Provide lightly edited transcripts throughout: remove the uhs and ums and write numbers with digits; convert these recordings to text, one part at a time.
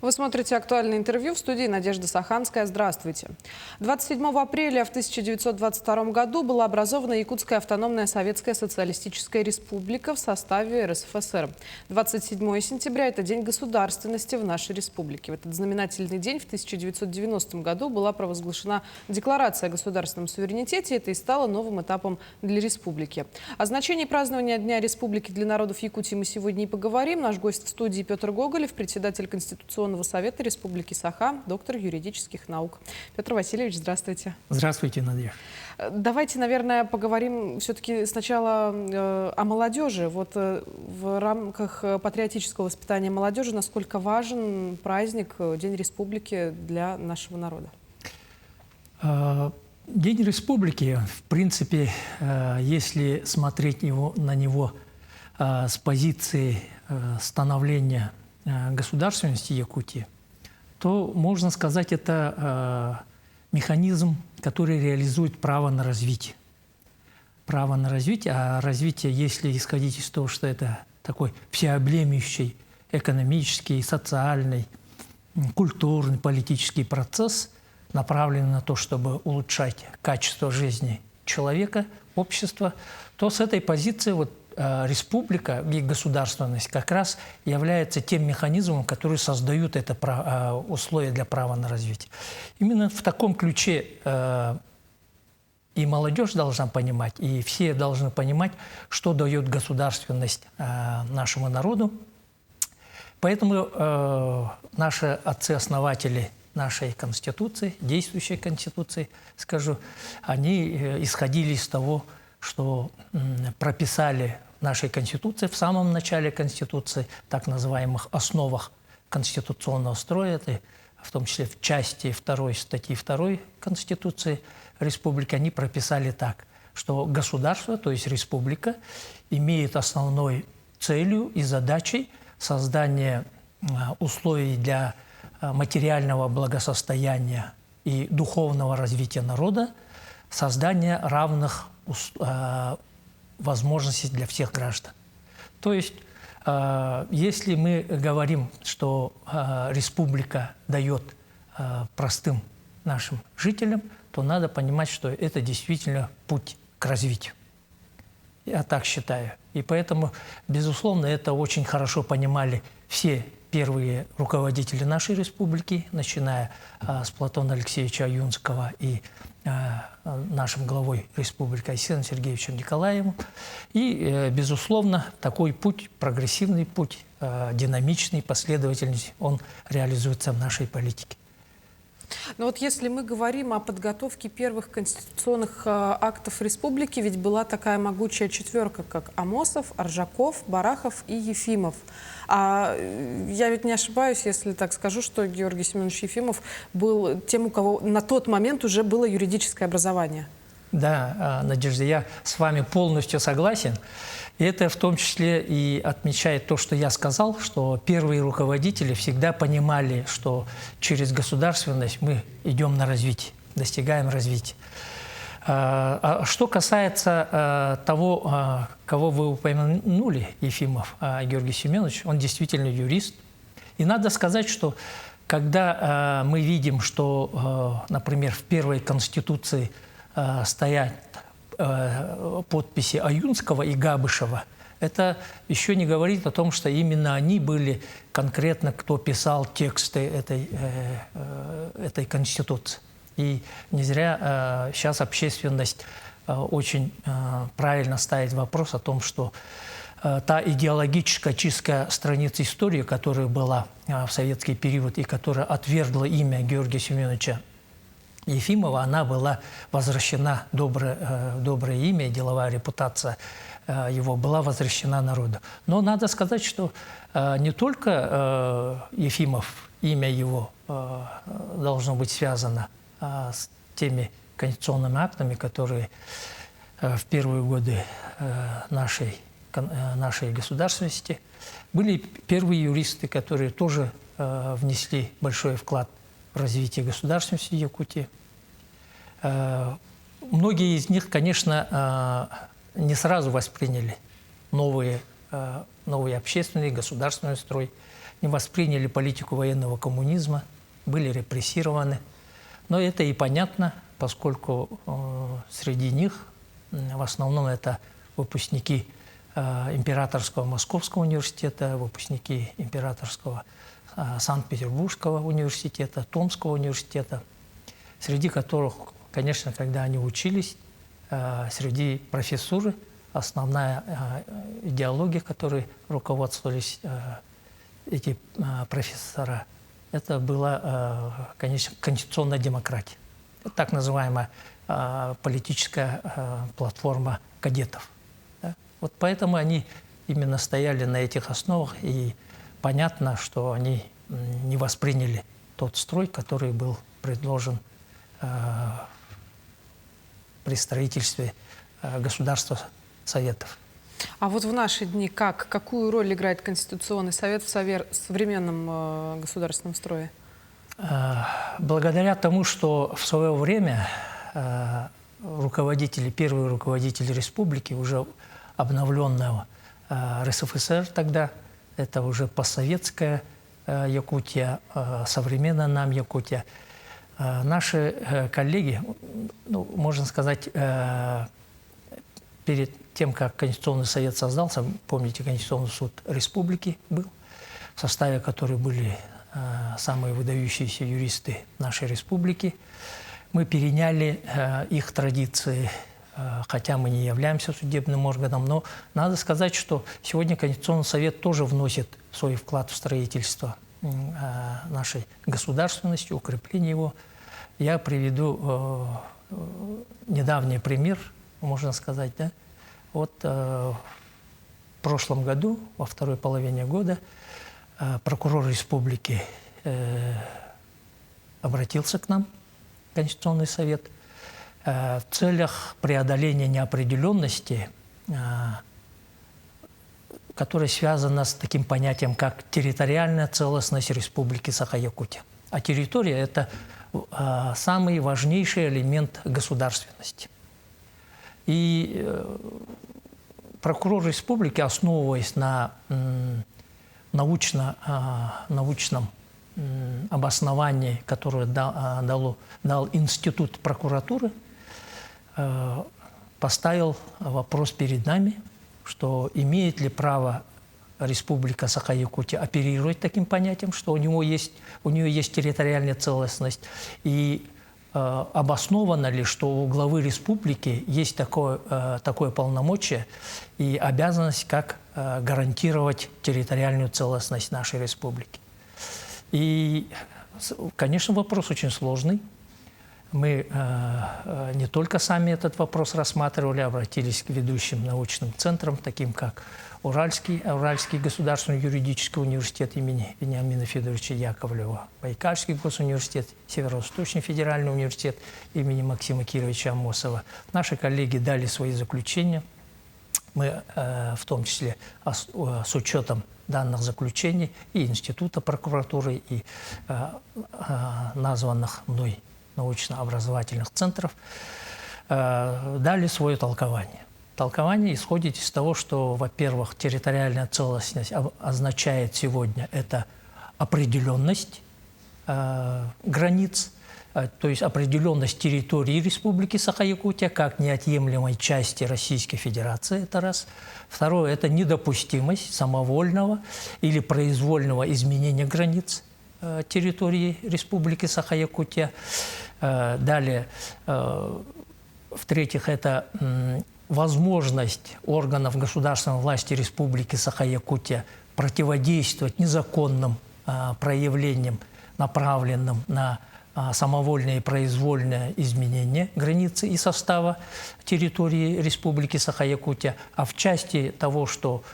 Вы смотрите «Актуальное интервью», в студии Надежда Саханская. Здравствуйте. 27 апреля в 1922 году была образована Якутская автономная Советская Социалистическая Республика в составе РСФСР. 27 сентября – это День государственности в нашей республике. В этот знаменательный день в 1990 году была провозглашена Декларация о государственном суверенитете. Это и стало новым этапом для республики. О значении празднования Дня республики для народов Якутии мы сегодня и поговорим. Наш гость в студии Петр Гоголев, председатель Конституционного совета Республики Саха, доктор юридических наук. Петр Васильевич, здравствуйте. Здравствуйте, Надежда. Давайте, наверное, поговорим все-таки сначала о молодежи. Вот в рамках патриотического воспитания молодежи насколько важен праздник День республики для нашего народа? День республики, в принципе, если смотреть на него с позиции становления государственности Якутии, то, можно сказать, это механизм, который реализует право на развитие. Право на развитие, а развитие, если исходить из того, что это такой всеобъемлющий экономический, социальный, культурный, политический процесс, направленный на то, чтобы улучшать качество жизни человека, общества, то с этой позиции республика и государственность как раз является тем механизмом, который создают условия для права на развитие. Именно в таком ключе и молодежь должна понимать, и все должны понимать, что дает государственность нашему народу. Поэтому наши отцы-основатели нашей Конституции, действующей Конституции, скажу, они исходили из того, что прописали нашей Конституции, в самом начале Конституции, так называемых основах конституционного строя, это в том числе в части 2 статьи 2 Конституции Республики, они прописали так, что государство, то есть республика, имеет основной целью и задачей создание условий для материального благосостояния и духовного развития народа, создание равных возможностей для всех граждан. То есть, если мы говорим, что республика дает простым нашим жителям, то надо понимать, что это действительно путь к развитию. Я так считаю. И поэтому, безусловно, это очень хорошо понимали все первые руководители нашей республики, начиная с Платона Алексеевича Аюнского и нашим главой республики Айсеном Сергеевичем Николаевым. И, безусловно, такой путь, прогрессивный путь, динамичный, последовательный, он реализуется в нашей политике. Но вот если мы говорим о подготовке первых конституционных актов республики, ведь была такая могучая четверка, как Амосов, Оржаков, Барахов и Ефимов. А я ведь не ошибаюсь, если так скажу, что Георгий Семенович Ефимов был тем, у кого на тот момент уже было юридическое образование. Да, Надежда, я с вами полностью согласен. И это в том числе и отмечает то, что я сказал, что первые руководители всегда понимали, что через государственность мы идем на развитие, достигаем развития. Что касается того, кого вы упомянули, Ефимов Георгий Семенович, он действительно юрист. И надо сказать, что когда мы видим, что, например, в первой Конституции стоят подписи Аюнского и Габышева, это еще не говорит о том, что именно они были конкретно, кто писал тексты этой Конституции. И не зря сейчас общественность очень правильно ставит вопрос о том, что та идеологическая чистая страница истории, которая была в советский период и которая отвергла имя Георгия Семеновича Ефимова, она была возвращена, доброе имя, деловая репутация его была возвращена народу. Но надо сказать, что не только Ефимов, имя его должно быть связано с теми конституционными актами, которые в первые годы нашей государственности были первые юристы, которые тоже внесли большой вклад в развитие государственности Якутии. Многие из них, конечно, не сразу восприняли новый общественный, государственный строй. не восприняли политику военного коммунизма, были репрессированы. Но это и понятно, поскольку среди них в основном это выпускники Императорского Московского университета, выпускники Императорского Санкт-Петербургского университета, Томского университета, среди которых, конечно, когда они учились, среди профессуры основная идеология, которой руководствовались эти профессора, это была, конечно, конституционная демократия. Это так называемая политическая платформа кадетов. Да? Вот поэтому они именно стояли на этих основах, и понятно, что они не восприняли тот строй, который был предложен при строительстве государства Советов. А вот в наши дни какую роль играет Конституционный совет в современном государственном строе? Благодаря тому, что в свое время первые руководители республики, уже обновленного РСФСР тогда, это уже постсоветская Якутия, современная нам Якутия, наши коллеги, ну, можно сказать, перед тем, как Конституционный совет создался, помните, Конституционный суд республики был, в составе которой были самые выдающиеся юристы нашей республики. Мы переняли их традиции, хотя мы не являемся судебным органом, но надо сказать, что сегодня Конституционный совет тоже вносит свой вклад в строительство нашей государственности, укрепление его. Я приведу недавний пример, можно сказать, да? Вот в прошлом году, во второй половине года, прокурор республики обратился к нам, Конституционный совет, в целях преодоления неопределенности, которая связана с таким понятием, как территориальная целостность Республики Саха-Якутия. А территория – это самый важнейший элемент государственности. И прокурор республики, основываясь на научном обосновании, которое дал Институт прокуратуры, поставил вопрос перед нами, что имеет ли право Республика Саха-Якутия оперировать таким понятием, что у нее есть территориальная целостность, и обосновано ли, что у главы республики есть такое полномочие и обязанность, как гарантировать территориальную целостность нашей республики. И, конечно, вопрос очень сложный. Мы не только сами этот вопрос рассматривали, обратились к ведущим научным центрам, таким как Уральский государственный юридический университет имени Вениамина Федоровича Яковлева, Байкальский госуниверситет, Северо-Восточный федеральный университет имени Максима Кировича Амосова. Наши коллеги дали свои заключения. Мы, в том числе с учетом данных заключений и Института прокуратуры, и названных мной научно-образовательных центров, дали свое толкование. Толкование исходит из того, что, во-первых, территориальная целостность означает сегодня это определенность границ, то есть определенность территории Республики Саха-Якутия как неотъемлемой части Российской Федерации, это раз. Второе – это недопустимость самовольного или произвольного изменения границ территории Республики Саха-Якутия. Далее, в-третьих, это возможность органов государственной власти Республики Саха-Якутия противодействовать незаконным проявлениям, направленным на самовольное и произвольное изменение границы и состава территории Республики Саха-Якутия, а в части того, что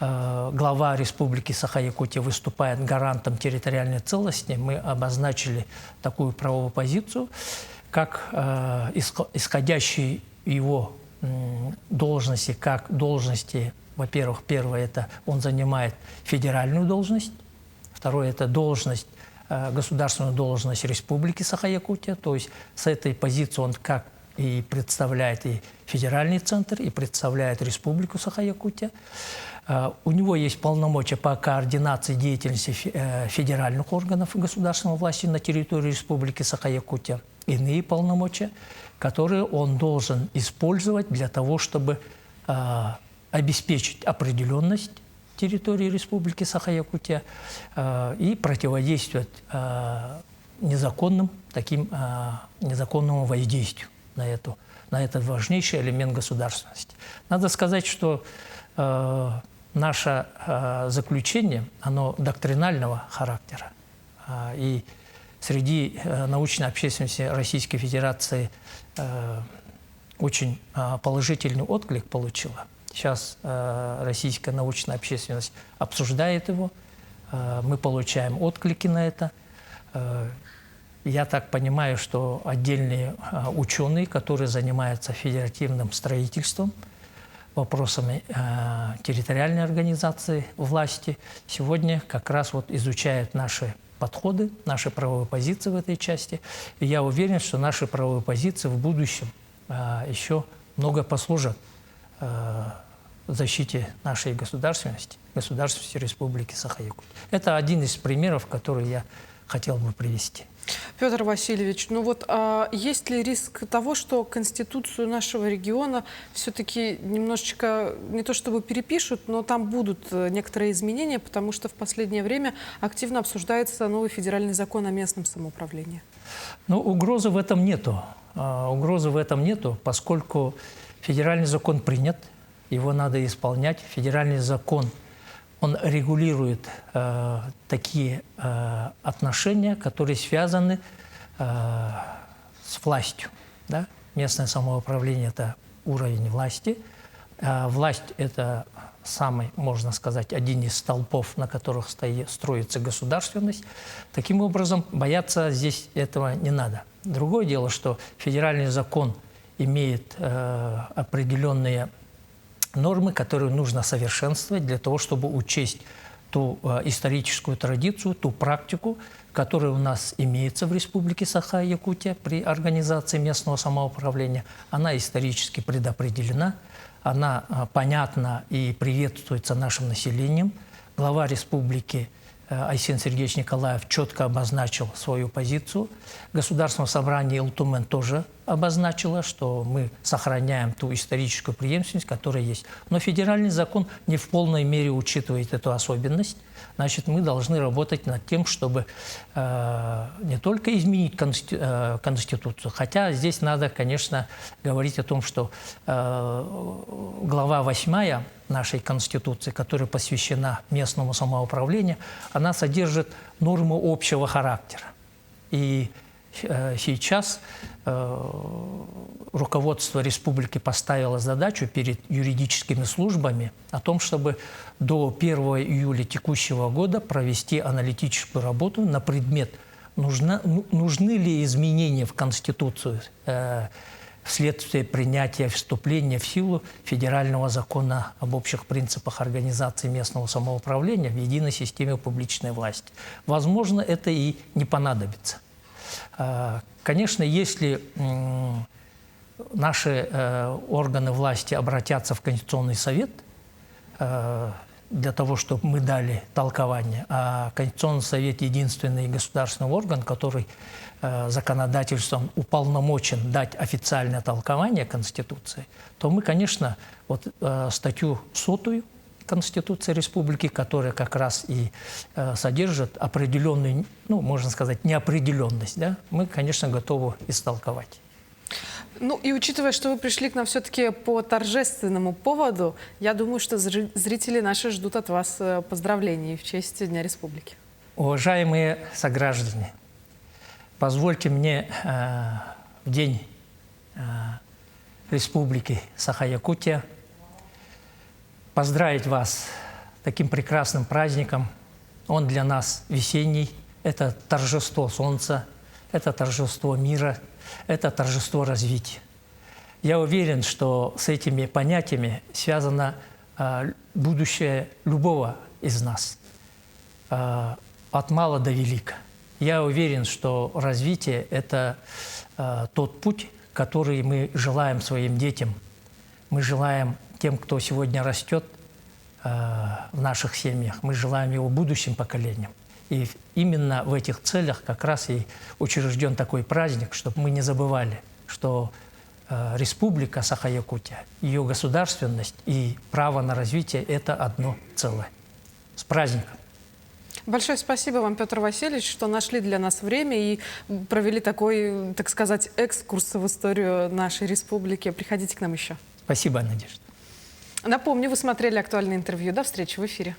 глава Республики Саха-Якутия выступает гарантом территориальной целостности, мы обозначили такую правовую позицию, как исходящие его должности, как должности, во-первых, первое – это он занимает федеральную должность, второе – это должность, государственную должность Республики Саха-Якутия, то есть с этой позиции он как и представляет и федеральный центр, и представляет Республику Саха-Якутия. У него есть полномочия по координации деятельности федеральных органов государственной власти на территории Республики Саха-Якутия. Иные полномочия, которые он должен использовать для того, чтобы обеспечить определенность территории Республики Саха-Якутия и противодействовать незаконному воздействию на этот важнейший элемент государственности. Надо сказать, что наше заключение, оно доктринального характера. И среди научной общественности Российской Федерации очень положительный отклик получило. Сейчас российская научная общественность обсуждает его, мы получаем отклики на это. Я так понимаю, что отдельные ученые, которые занимаются федеративным строительством, вопросами территориальной организации власти, сегодня как раз вот изучают наши подходы, наши правовые позиции в этой части. И я уверен, что наши правовые позиции в будущем еще много послужат защите нашей государственности Республики Саха-Якутия. Это один из примеров, который я хотел бы привести. Петр Васильевич, ну вот есть ли риск того, что Конституцию нашего региона все-таки немножечко, не то чтобы перепишут, но там будут некоторые изменения, потому что в последнее время активно обсуждается новый федеральный закон о местном самоуправлении? Ну, угрозы в этом нету. Угрозы в этом нету, поскольку федеральный закон принят, его надо исполнять. Федеральный закон, он регулирует такие отношения, которые связаны с властью. Да? Местное самоуправление – это уровень власти. Власть – это самый, можно сказать, один из столпов, на которых строится государственность. Таким образом, бояться здесь этого не надо. Другое дело, что федеральный закон имеет определенные нормы, которые нужно совершенствовать для того, чтобы учесть ту историческую традицию, ту практику, которая у нас имеется в Республике Саха-Якутия при организации местного самоуправления. Она исторически предопределена, она понятна и приветствуется нашим населением. Глава республики Айсен Сергеевич Николаев четко обозначил свою позицию. Государственное собрание Илтумен тоже обозначило, что мы сохраняем ту историческую преемственность, которая есть. Но федеральный закон не в полной мере учитывает эту особенность. Значит, мы должны работать над тем, чтобы не только изменить Конституцию, хотя здесь надо, конечно, говорить о том, что глава 8 нашей Конституции, которая посвящена местному самоуправлению, она содержит нормы общего характера. И сейчас руководство республики поставило задачу перед юридическими службами о том, чтобы до 1 июля текущего года провести аналитическую работу на предмет, нужны ли изменения в Конституцию вследствие принятия вступления в силу федерального закона об общих принципах организации местного самоуправления в единой системе публичной власти. Возможно, это и не понадобится. Конечно, если наши органы власти обратятся в Конституционный совет для того, чтобы мы дали толкование, а Конституционный совет – единственный государственный орган, который законодательством уполномочен дать официальное толкование Конституции, то мы, конечно, вот статью 100 Конституции Республики, которая как раз и содержит определенную, ну, можно сказать, неопределенность, да, мы, конечно, готовы истолковать. Ну и учитывая, что вы пришли к нам все-таки по торжественному поводу, я думаю, что зрители наши ждут от вас поздравлений в честь Дня Республики. Уважаемые сограждане, позвольте мне в День Республики Саха-Якутия поздравить вас таким прекрасным праздником. Он для нас весенний. Это торжество солнца, это торжество мира, это торжество развития. Я уверен, что с этими понятиями связано будущее любого из нас, от мала до велика. Я уверен, что развитие – это тот путь, которые мы желаем своим детям, мы желаем тем, кто сегодня растет в наших семьях, мы желаем его будущим поколениям. И именно в этих целях как раз и учрежден такой праздник, чтобы мы не забывали, что Республика Саха-Якутия, ее государственность и право на развитие – это одно целое. С праздником! Большое спасибо вам, Петр Васильевич, что нашли для нас время и провели такой, так сказать, экскурс в историю нашей республики. Приходите к нам еще. Спасибо, Надежда. Напомню, вы смотрели актуальное интервью. До встречи в эфире.